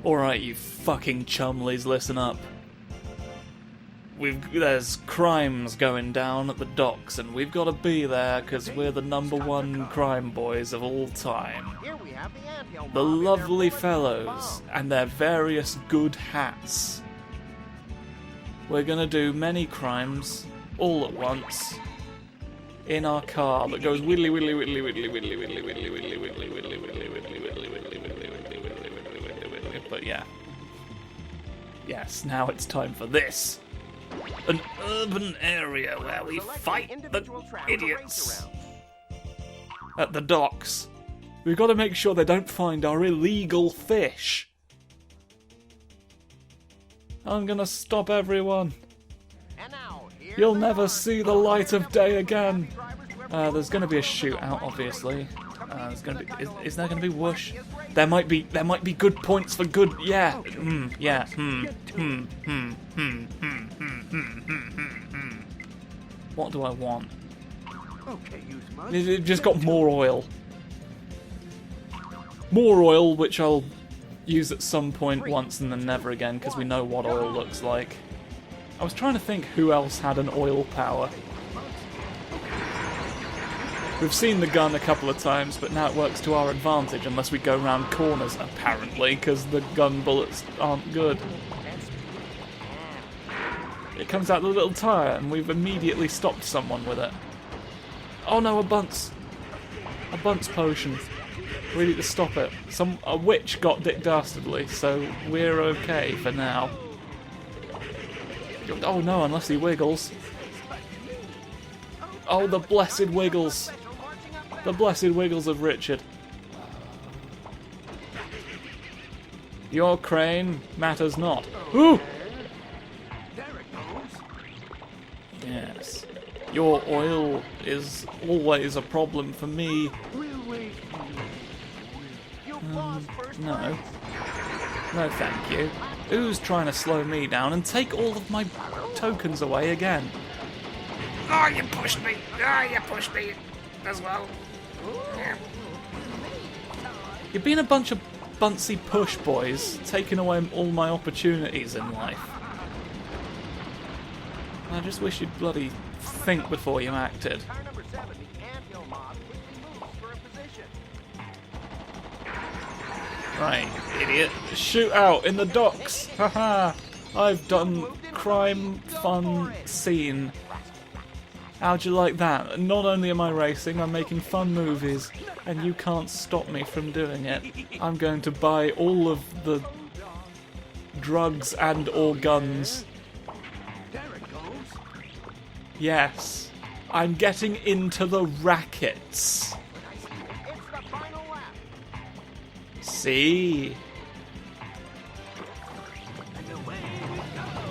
Alright, you fucking chumleys, listen up. There's crimes going down at the docks, and we've got to be there because we're the #1 crime boys of all time. The lovely fellows and their various good hats. We're gonna do many crimes all at once in our car that goes widdly widdly widdly widdly widdly widdly widdly widdly widdly widdly widdly widdly widdly widdly widdly widdly widdly widdly. But yeah. Yes, now it's time for this. An urban area where we fight the idiots at the docks. We've got to make sure they don't find our illegal fish. I'm gonna stop everyone. You'll never see the light of day again. There's gonna be a shootout, obviously. There's gonna be. Is there gonna be whoosh? There might be good points for good. Yeah. Yeah. What do I want? It just got more oil. More oil, which I'll use at some point once and then never again, because we know what oil looks like. I was trying to think who else had an oil power. We've seen the gun a couple of times, but now it works to our advantage unless we go round corners, apparently, because the gun bullets aren't good. It comes out the little tyre, and we've immediately stopped someone with it. Oh no, a bunce! A bunce potion. We need to stop it. A witch got Dick Dastardly, so we're okay for now. Oh no, unless he wiggles. Oh, the blessed wiggles. The blessed wiggles of Richard. Your crane matters not. Ooh! Yes. Your oil is always a problem for me. No. No, thank you. Who's trying to slow me down and take all of my tokens away again? Oh, you pushed me. Oh, you pushed me as well. Yeah. You've been a bunch of buncy push boys, taking away all my opportunities in life. I just wish you'd bloody think before you acted. Right, idiot. Shoot out in the docks! Haha! I've done crime fun scene. How'd you like that? Not only am I racing, I'm making fun movies, and you can't stop me from doing it. I'm going to buy all of the drugs and or guns. Yes, I'm getting into the rackets. See?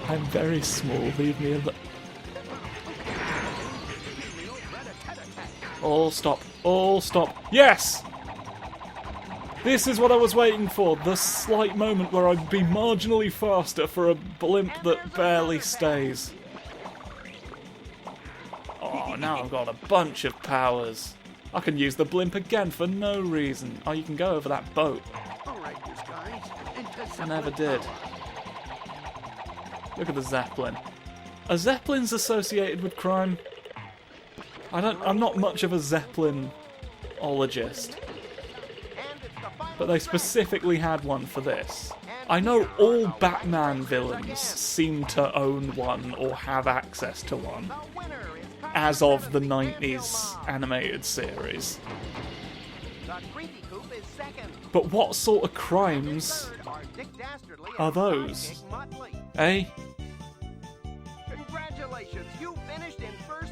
I'm very small, leave me alone. All stop. All stop. Yes! This is what I was waiting for. The slight moment where I'd be marginally faster for a blimp that barely stays. Oh, now I've got a bunch of powers. I can use the blimp again for no reason. Oh, you can go over that boat. I never did. Look at the Zeppelin. Are Zeppelins associated with crime? I'm not much of a Zeppelin-ologist. But they specifically had one for this. I know all Batman villains seem to own one or have access to one. As of the 90s animated series. But what sort of crimes are those? Eh?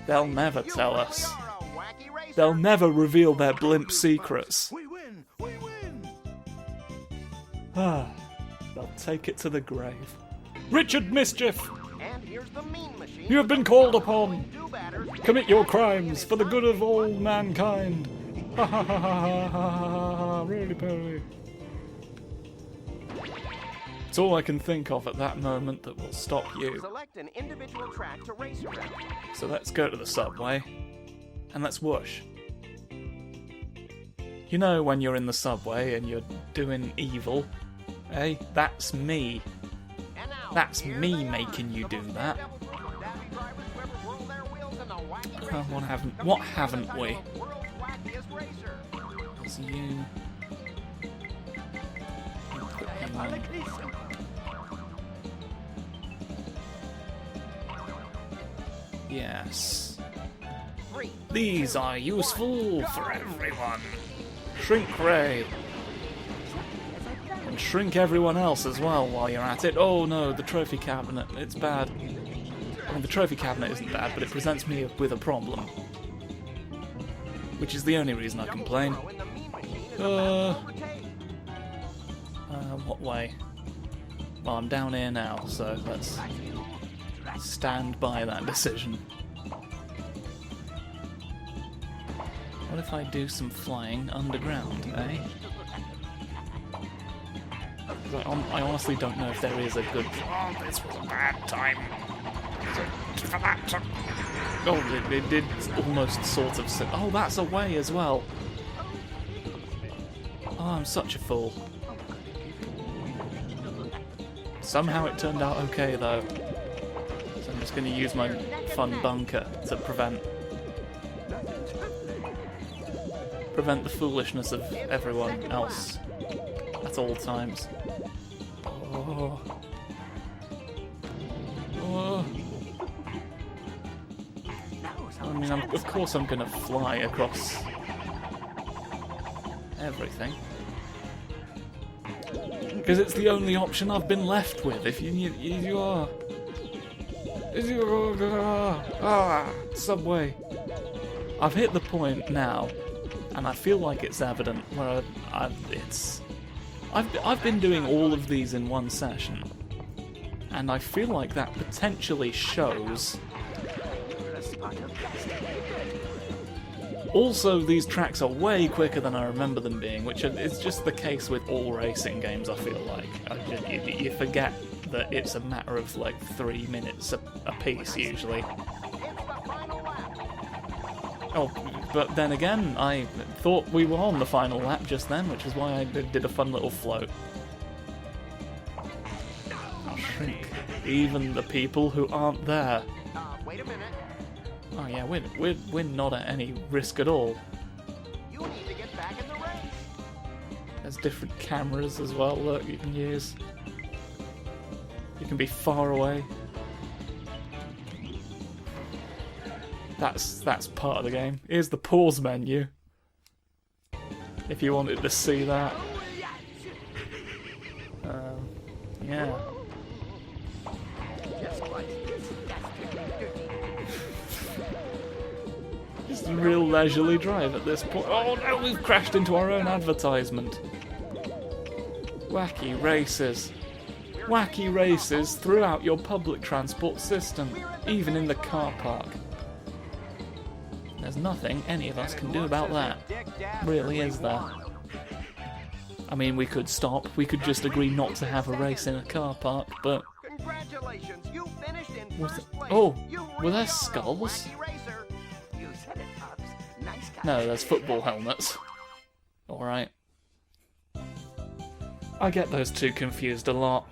They'll never tell us. They'll never reveal their blimp secrets. Ah, they'll take it to the grave. Richard Mischief! You have been called upon. Commit your crimes for the good of all mankind. Ha ha ha ha ha ha ha, really poorly. It's all I can think of at that moment that will stop you. Select an individual track to race around. So let's go to the subway, and let's whoosh. You know when you're in the subway and you're doing evil, Hey, that's me. And now, That's here me they are, making you the do most that. daredevil group of daffy drivers who ever whirled their wheels in the wacky races. What Competing for the haven't title we? of World's Wackiest Racer. It's you. Yes. 3, These are useful for everyone. Shrink Ray. And shrink everyone else as well while you're at it. Oh no, the trophy cabinet. It's bad. I mean, the trophy cabinet isn't bad, but it presents me with a problem. Which is the only reason I complain. throw in the mean machine is about to overtake. What way? Well, I'm down here now, so let's stand by that decision. What if I do some flying underground, eh? 'Cause I honestly don't know if there is a good... Oh, this was a bad time. For that to... Oh, it did almost sort of... Oh, that's a way as well. Oh, I'm such a fool. Somehow it turned out okay, though. So I'm just going to use my fun bunker to prevent the foolishness of everyone else at all times. Oh. Oh. I mean, of course I'm going to fly across everything. Because it's the only option I've been left with. If you are... Subway. I've hit the point now, and I feel like it's evident where I've been doing all of these in one session, and I feel like that potentially shows. Also, these tracks are way quicker than I remember them being, which is just the case with all racing games, I feel like. You forget that it's a matter of like 3 minutes a piece, usually. Oh, but then again, I thought we were on the final lap just then, which is why I did a fun little float. I'll shrink even the people who aren't there. Wait a minute. Oh yeah, we're not at any risk at all. You need to get back in the race. There's different cameras as well, look, you can use. You can be far away. That's part of the game. Here's the pause menu. If you wanted to see that. Yeah. It's a real leisurely drive at this point. Oh no, we've crashed into our own advertisement. Wacky races. Wacky races throughout your public transport system, even in the car park. There's nothing any of us can do about that. Really, is there? I mean, we could stop, we could just agree not to have a race in a car park, but... Congratulations, you finished in first place. Oh, You were there really are a skulls? wacky racer. You said it, Tubbs. Nice guy. No, there's football helmets. Alright. I get those two confused a lot.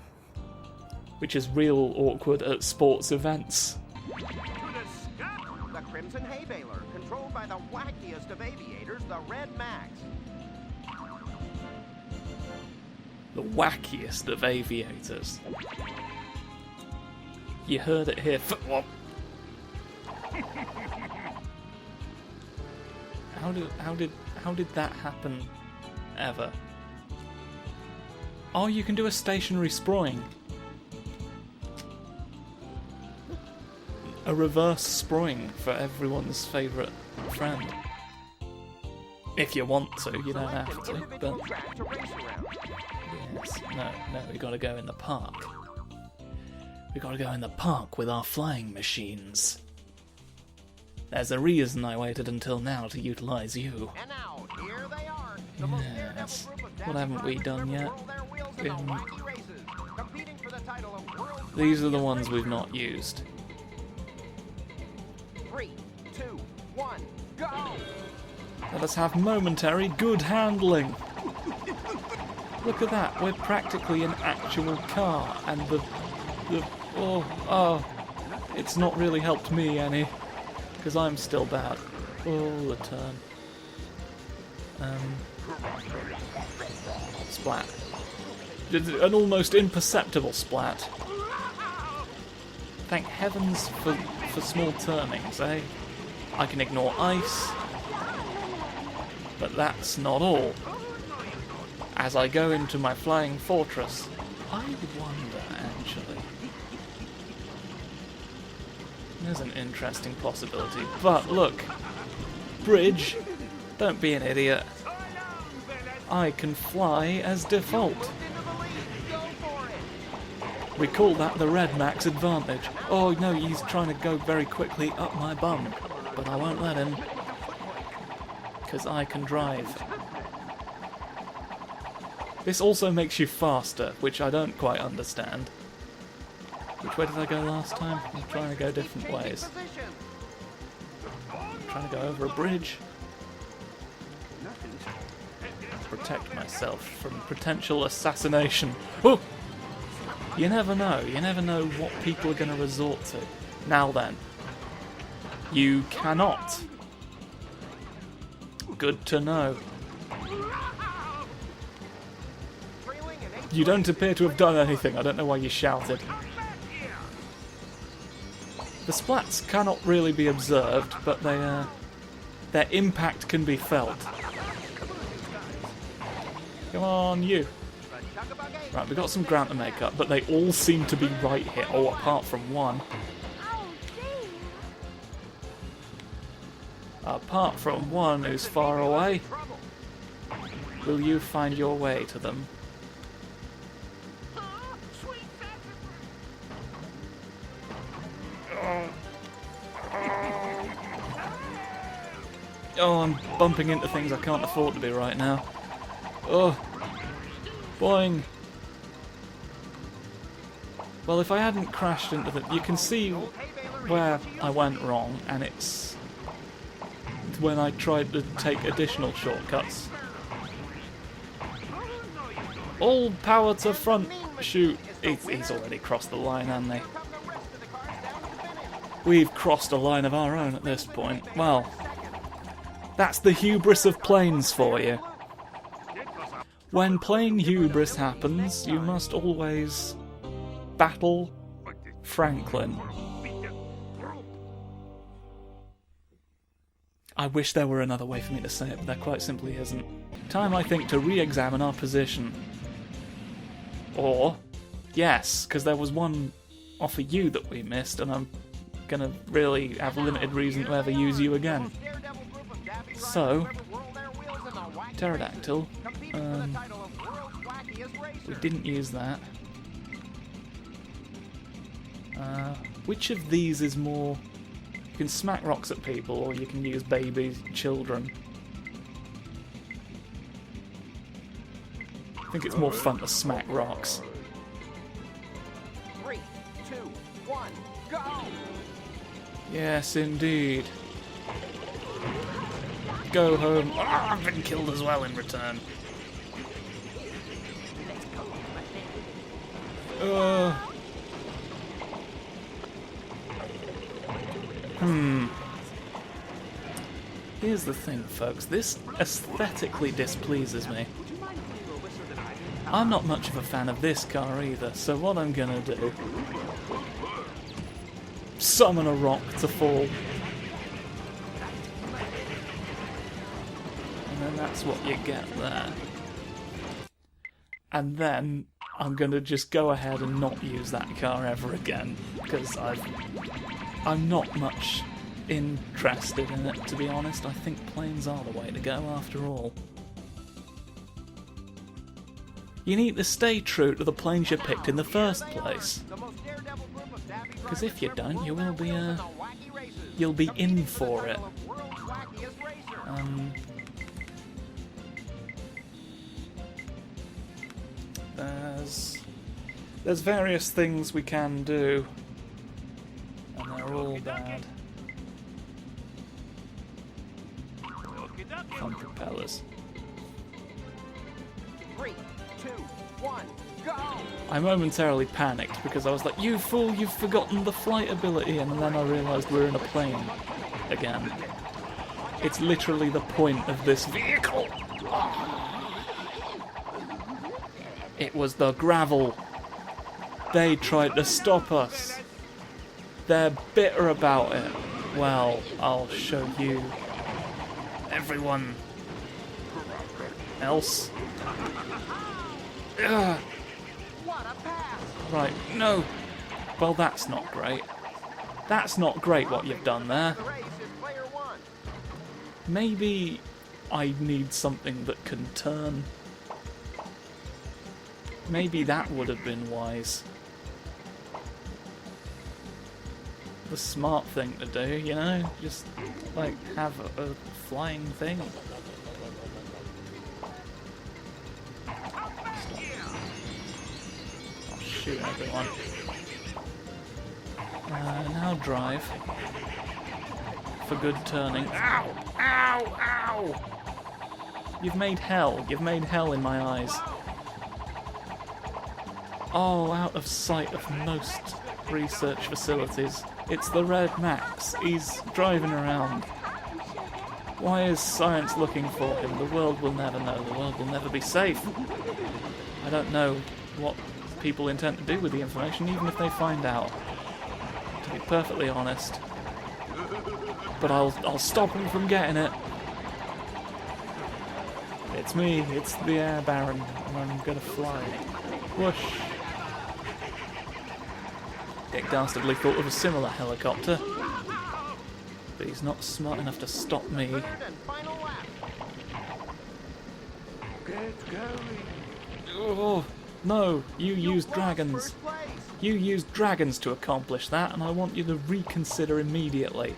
Which is real awkward at sports events. The Crimson Hay Baler, controlled by the wackiest of aviators, the Red Max. The wackiest of aviators. You heard it here. What? How did that happen ever? Oh, you can do a stationary sproing. A reverse sproing for everyone's favourite friend. If you want to, you don't have to, but... Yes, no, we gotta go in the park. We gotta go in the park with our flying machines. There's a reason I waited until now to utilise you. And now, here they are. The most daredevil Yes. group of What haven't we done yet? whirl their wheels in the wacky races, competing for the title of World's These are the Wackiest ones we've Racer. not used. 3, 2, 1, go! Let us have momentary good handling. Look at that, we're practically an actual car, and it's not really helped me any, because I'm still bad. Oh, the turn. Splat. An almost imperceptible splat. Thank heavens for small turnings, eh? I can ignore ice, but that's not all. As I go into my flying fortress, I wonder, actually. There's an interesting possibility. But look, bridge, don't be an idiot. I can fly as default. We call that the Red Max advantage. Oh no, he's trying to go very quickly up my bum, but I won't let him, because I can drive. This also makes you faster, which I don't quite understand. Which way did I go last time? I'm trying to go different ways. I'm trying to go over a bridge. Protect myself from potential assassination. Oh! You never know. You never know what people are going to resort to. Now then. You cannot. Good to know. You don't appear to have done anything. I don't know why you shouted. The splats cannot really be observed, but their impact can be felt. Come on, you. Right, we've got some ground to make up, but they all seem to be right here. Oh, apart from one. Apart from one who's far away. Will you find your way to them? Oh, I'm bumping into things I can't afford to be right now. Oh, boing. Well, if I hadn't crashed into them, you can see where I went wrong, and it's when I tried to take additional shortcuts. All power to front, shoot. He's already crossed the line, hasn't he? We've crossed a line of our own at this point. Well, that's the hubris of planes for you. When plane hubris happens, you must always battle Franklin. I wish there were another way for me to say it, but there quite simply isn't. Time, I think, to re-examine our position. Or, yes, because there was one off of you that we missed, and I'm gonna really have limited reason to ever use you again. So, pterodactyl. We didn't use that. Which of these is more... You can smack rocks at people, or you can use babies, children. I think it's more fun to smack rocks. 3, 2, 1, go! Yes, indeed. Go home. Oh, I've been killed as well in return. Here's the thing, folks. This aesthetically displeases me. I'm not much of a fan of this car either, so what I'm gonna do... Summon a rock to fall. And then that's what you get there. And then I'm gonna just go ahead and not use that car ever again, because I'm not much interested in it, to be honest. I think planes are the way to go after all. You need to stay true to the planes you picked in the first place. Because if you don't, you will be you'll be in for it. There's various things we can do, and they're all bad. Fun propellers. 3, 2, I momentarily panicked because I was like, you fool, you've forgotten the flight ability, and then I realised we're in a plane again. It's literally the point of this vehicle. It was the gravel. They tried to stop us. They're bitter about it. Well, I'll show you. Everyone else. Ugh. Right, no. Well, that's not great. That's not great what you've done there. Maybe I need something that can turn. Maybe that would have been wise. The smart thing to do, you know? Just, like, have a flying thing. I'll shoot everyone. Now drive. For good turning. Ow! Ow! Ow! You've made hell. You've made hell in my eyes. Oh, out of sight of most research facilities. It's the Red Max. He's driving around. Why is science looking for him? The world will never know. The world will never be safe. I don't know what people intend to do with the information, even if they find out. To be perfectly honest. But I'll stop him from getting it. It's me. It's the Air Baron, and I'm gonna fly. Whoosh. Dick Dastardly thought of a similar helicopter, but he's not smart enough to stop me. Oh, no, you used dragons. You used dragons to accomplish that, and I want you to reconsider immediately.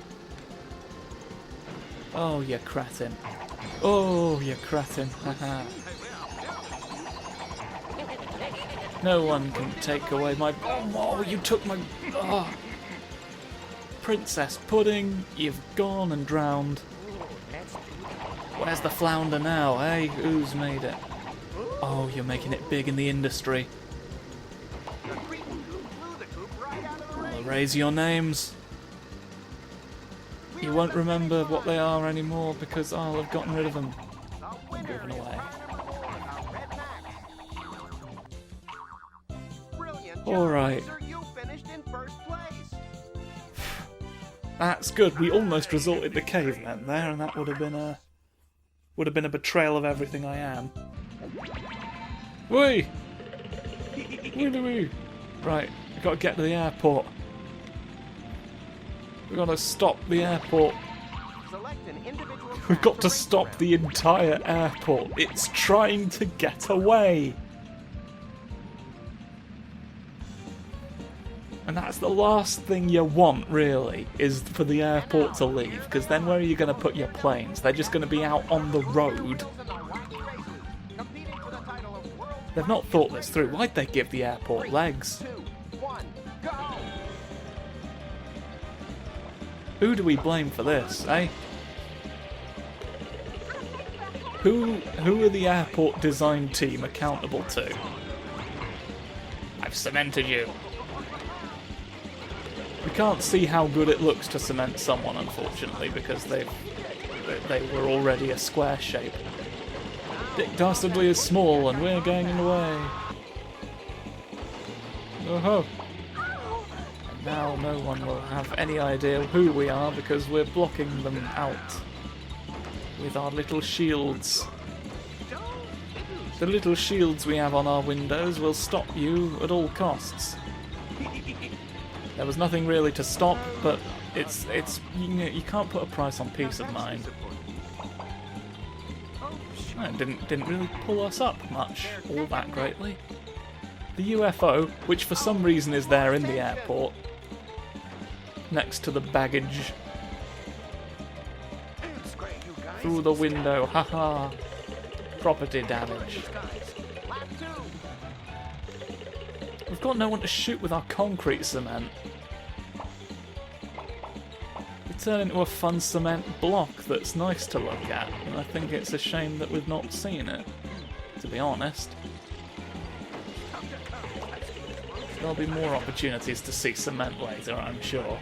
Oh, you cretin. Oh, you cretin. Haha. No one can take away my... Oh, you took my... Oh. Princess Pudding, you've gone and drowned. Where's the flounder now, eh? Who's made it? Oh, you're making it big in the industry. I'll raise your names. You won't remember what they are anymore because I'll have gotten rid of them and driven away. Alright. That's good. We almost resorted to cavemen there, and that would have been a betrayal of everything I am. Whee! Wee! Right, we've got to get to the airport. We've got to stop the airport. We've got to stop the entire airport. It's trying to get away. And that's the last thing you want, really, is for the airport to leave, because then where are you going to put your planes? They're just going to be out on the road. They've not thought this through. Why'd they give the airport legs? Who do we blame for this, eh? Who are the airport design team accountable to? I've cemented you. We can't see how good it looks to cement someone, unfortunately, because they were already a square shape. Dick Dastardly is small, and we're going in the way. Oh-ho! And now no one will have any idea who we are, because we're blocking them out with our little shields. The little shields we have on our windows will stop you at all costs. There was nothing really to stop, but it's you can't put a price on peace of mind. It didn't really pull us up much, all that greatly. The UFO, which for some reason is there in the airport, next to the baggage, through the window, haha, property damage. We've got no one to shoot with our concrete cement. We turn into a fun cement block that's nice to look at, and I think it's a shame that we've not seen it, to be honest. there'll be more opportunities to see cement later, I'm sure.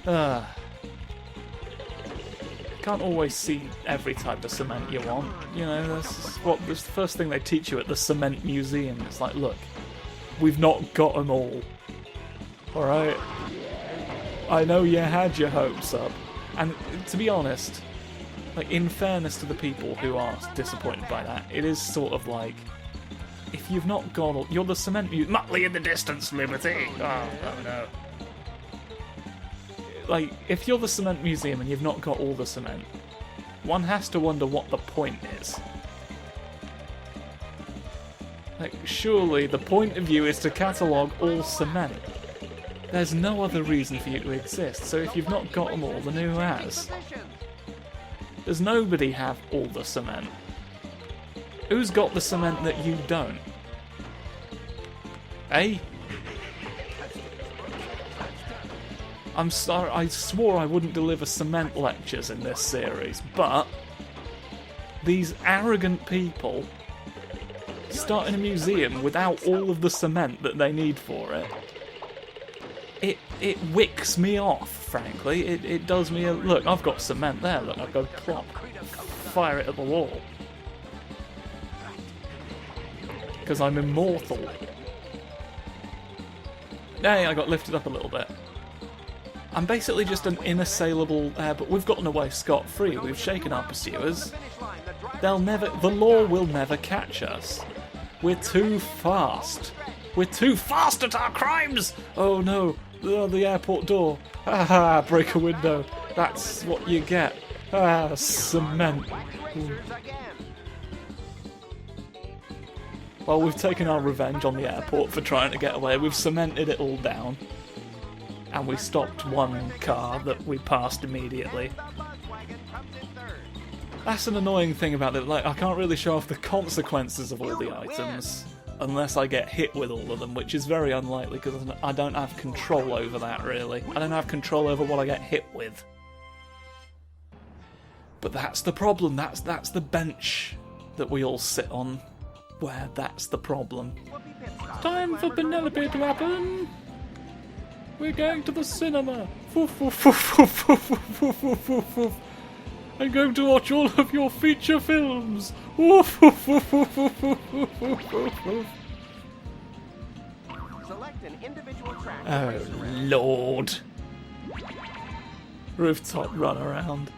Can't always see every type of cement you want. You know, that's the first thing they teach you at the cement museum. It's like, look, we've not got them all. Alright? I know you had your hopes up. And to be honest, like, in fairness to the people who are disappointed by that, it is sort of like, if you've not got all... You're the cement museum... Motley in the distance, Liberty. Oh no. Like, if you're the cement museum and you've not got all the cement, one has to wonder what the point is. Like, surely the point of you is to catalogue all cement. There's no other reason for you to exist, so if you've not got them all, then who has? Does nobody have all the cement? Who's got the cement that you don't? Eh? I'm sorry, I swore I wouldn't deliver cement lectures in this series, but these arrogant people starting a museum without all of the cement that they need for it, it wicks me off, frankly. It does me a... Look, I've got cement there, look, I've got a plop. Fire it at the wall. Because I'm immortal. Hey, I got lifted up a little bit. I'm basically just an inassailable... but we've gotten away scot-free. We've shaken our pursuers. The law will never catch us. We're too fast. We're too fast at our crimes! Oh no, the airport door. Haha, break a window. That's what you get. Ah, cement. Ooh. Well, we've taken our revenge on the airport for trying to get away. We've cemented it all down. And we stopped one car that we passed immediately. That's an annoying thing about it. Like, I can't really show off the consequences of all the items unless I get hit with all of them, which is very unlikely because I don't have control over that, really. I don't have control over what I get hit with. But that's the problem. That's the bench that we all sit on, where that's the problem. Time for Penelope to happen. We're going to the cinema. I'm going to watch all of your feature films. Oh, Lord. Rooftop run around.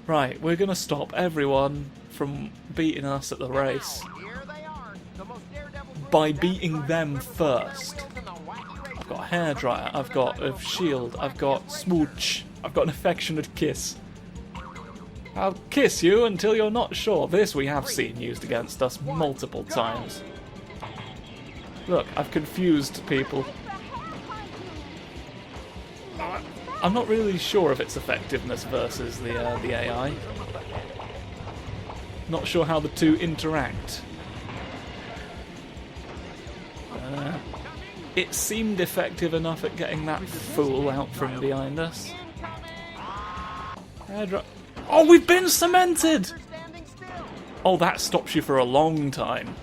Right, we're going to stop everyone from beating us at the race by beating them first. I've got a hairdryer, I've got a shield, I've got smooch, I've got an affectionate kiss. I'll kiss you until you're not sure. This we have seen used against us multiple times. Look, I've confused people. I'm not really sure of its effectiveness versus the AI. Not sure how the two interact. It seemed effective enough at getting that fool out from behind us. Oh, we've been cemented! Oh, that stops you for a long time.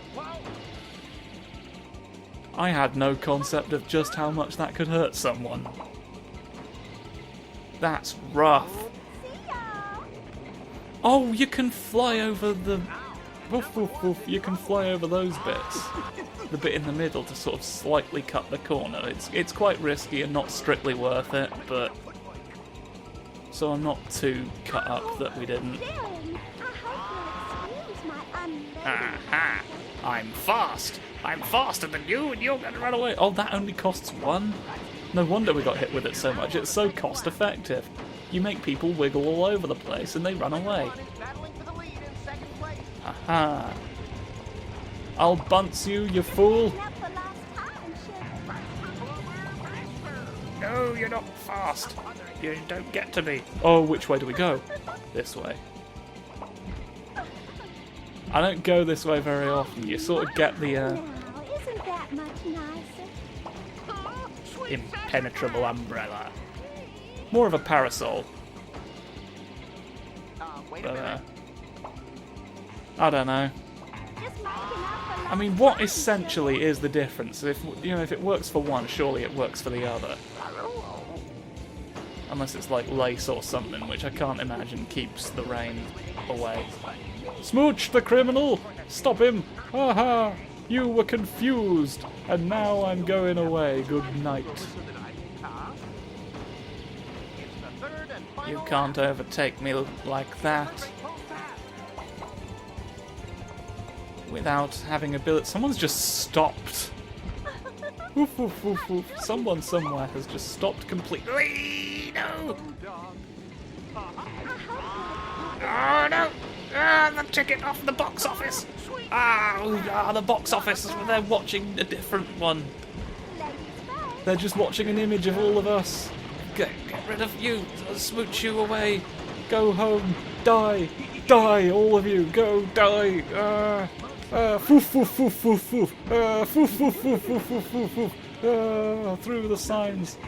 I had no concept of just how much that could hurt someone. That's rough. Oh, you can fly over the... Woof, woof, woof. You can fly over those bits. The bit in the middle to sort of slightly cut the corner. It's quite risky and not strictly worth it, but... So I'm not too cut up that we didn't. Aha! I'm fast! I'm faster than you and you're gonna run away! Oh, that only costs one? No wonder we got hit with it so much. It's so cost effective. You make people wiggle all over the place and they run away. Aha! I'll bunce you, you fool! No, you're not fast. You don't get to me. Oh, which way do we go? This way. I don't go this way very often. You sort of get the, Isn't that much nicer? Impenetrable umbrella. more of a parasol. But, I don't know. I mean, what essentially is the difference? If if it works for one, surely it works for the other. Unless it's like lace or something, which I can't imagine keeps the rain away. Smooch the criminal! Stop him! Haha! You were confused, and now I'm going away. Good night. You can't overtake me like that. Without having a billet. Someone's just stopped. Woof, woof, woof, woof. Someone somewhere has just stopped completely. No! Oh no! Ah, the ticket off the box office! The box office. They're watching a different one. They're just watching an image of all of us. Get rid of you. Smooch you away. Go home. Die. Die, all of you. Go die. Foof, foof, foof, foof, foof. Foof, foof, foof, foof, foof, foof, foof. Through the signs.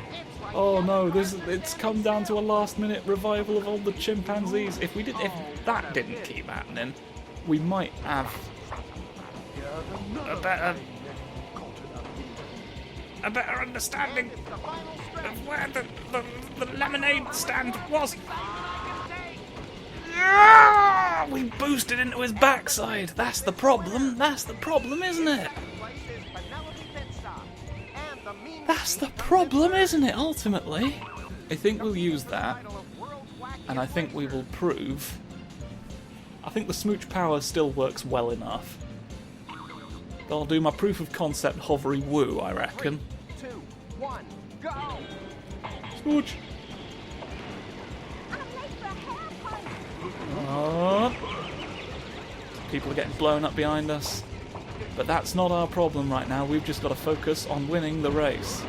Oh no, it's come down to a last-minute revival of all the chimpanzees. If that didn't keep happening, we might have a better understanding of where the lemonade stand was. We boosted into his backside. That's the problem. That's the problem, isn't it? That's the problem, isn't it, ultimately? I think we'll use that, and I think we will prove... I think the smooch power still works well enough. I'll do my proof of concept hovery woo, I reckon. 3, 2, 1, go! Smooch! People are getting blown up behind us. But that's not our problem right now. We've just got to focus on winning the race.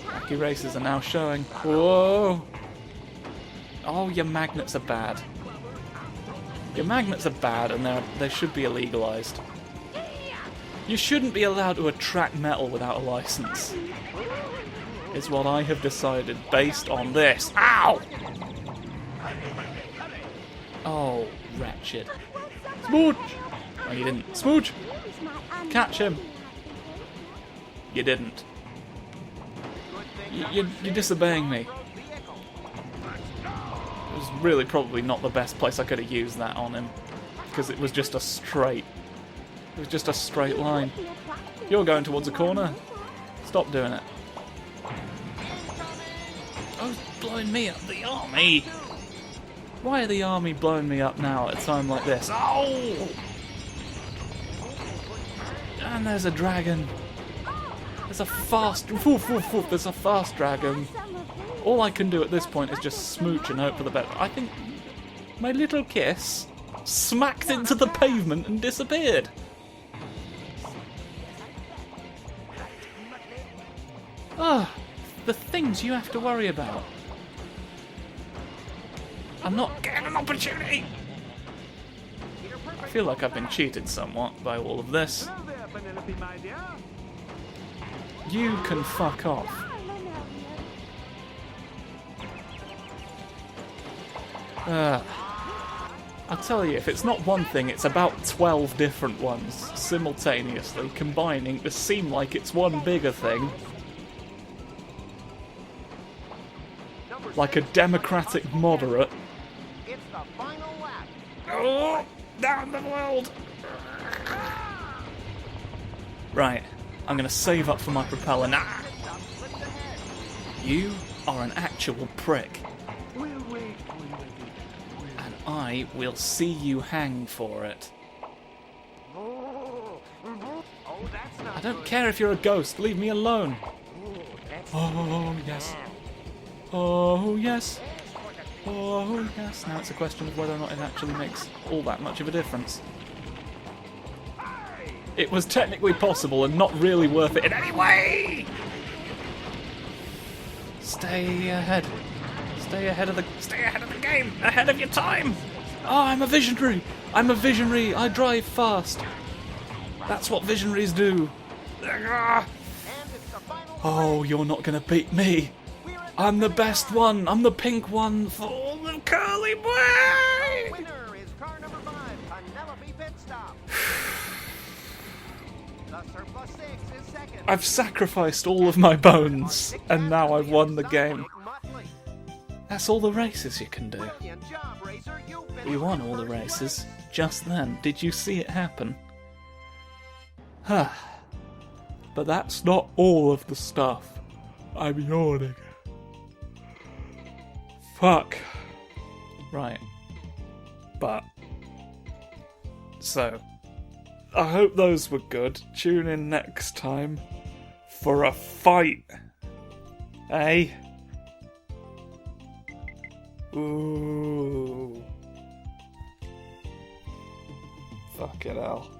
Wacky races are now showing. Whoa! Oh, your magnets are bad. Your magnets are bad, and they should be illegalized. You shouldn't be allowed to attract metal without a license. Is what I have decided based on this. Ow! Oh, wretched. Smooch! No, you didn't. Smooch! Catch him! You didn't. You're disobeying me. It was really probably not the best place I could have used that on him. Because it was just a straight... It was just a straight line. You're going towards a corner. Stop doing it. Oh, it's blowing me up. The army! Why are the army blowing me up now at a time like this? Oh! And there's a dragon. There's a fast... There's a fast dragon. All I can do at this point is just smooch and hope for the best. I think my little kiss smacked into the pavement and disappeared. The things you have to worry about. I'm not getting an opportunity. I feel like I've been cheated somewhat by all of this. You can fuck off. I'll tell you, if it's not one thing, it's about 12 different ones simultaneously combining to seem like it's one bigger thing. Like a democratic moderate. It's the final lap. Oh, down the world. Right, I'm gonna save up for my propeller now. You are an actual prick. And I will see you hang for it. I don't care if you're a ghost, leave me alone. Oh, yes. Oh, yes. Oh, yes. Now it's a question of whether or not it actually makes all that much of a difference. It was technically possible and not really worth it in any way! Stay ahead. Stay ahead of the game, ahead of your time. Oh, I'm a visionary! I'm a visionary! I drive fast! That's what visionaries do! Oh, you're not gonna beat me! I'm the best one! I'm the pink one for the curly boy! Winner is car number 5, A 6 is second. I've sacrificed all of my bones, and now I've won the game. That's all the races you can do. Brilliant job, Racer. You finished We won in all the first races. Just then. Did you see it happen? Huh. But that's not all of the stuff. I'm yawning. Fuck. Right. But. So. I hope those were good. Tune in next time for a fight. Eh? Ooh. Fucking hell.